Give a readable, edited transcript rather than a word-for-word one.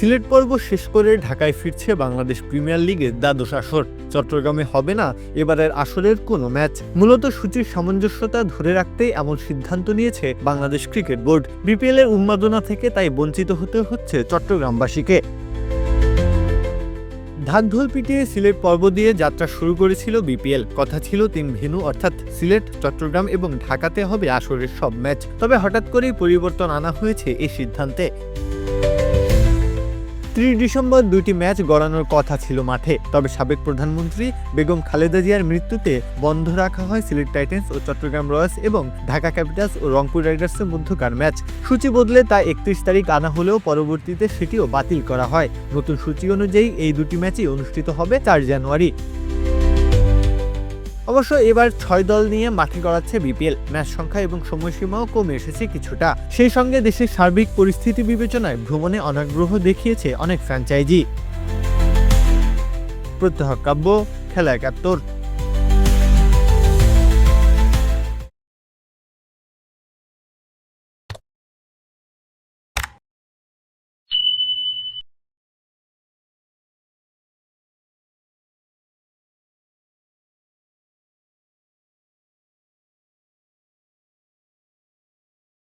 সিলেট পর্ব শেষ করে ঢাকায় ফিরছে বাংলাদেশ প্রিমিয়ার লিগের দ্বাদশ আসর। চট্টগ্রামে হবে না এবারের আসরের কোনো ম্যাচ। মূলত সূচির সামঞ্জস্যতা ধরে রাখতেই এমন সিদ্ধান্ত নিয়েছে বাংলাদেশ ক্রিকেট বোর্ড। বিপিএল এর উন্মাদনা থেকে তাই বঞ্চিত হতে হচ্ছে চট্টগ্রামবাসীকে। ঢাকঢোল পিটিয়ে সিলেট পর্ব দিয়ে যাত্রা শুরু করেছিল বিপিএল। কথা ছিল 3 ভেন্যু অর্থাৎ সিলেট, চট্টগ্রাম এবং ঢাকাতে হবে আসরের সব ম্যাচ। তবে হঠাৎ করেই পরিবর্তন আনা হয়েছে এই সিদ্ধান্তে। 3 ডিসেম্বর 2টি ম্যাচ গড়ানোর কথা ছিল মাঠে, তবে সাবেক প্রধানমন্ত্রী বেগম খালেদা জিয়ার মৃত্যুতে বন্ধ রাখা হয় সিলেট টাইটান্স ও চট্টগ্রাম রয়্যালস এবং ঢাকা ক্যাপিটালস ও রংপুর রাইডার্সের মধ্যকার ম্যাচ। সূচি বদলে তা 31 তারিখ আনা হলেও পরবর্তীতে সেটিও বাতিল করা হয়। নতুন সূচি অনুযায়ী এই দুটি ম্যাচই অনুষ্ঠিত হবে 4 জানুয়ারি। অবশ্য এবার 6 দল নিয়ে মাঠে গড়াচ্ছে বিপিএল। ম্যাচ সংখ্যা এবং সময়সীমাও কমে এসেছে কিছুটা। সেই সঙ্গে দেশের সার্বিক পরিস্থিতি বিবেচনায় ভ্রমণে অনাগ্রহ দেখিয়েছে অনেক ফ্র্যাঞ্চাইজি। প্রত্যহ কাব্য, খেলা 71।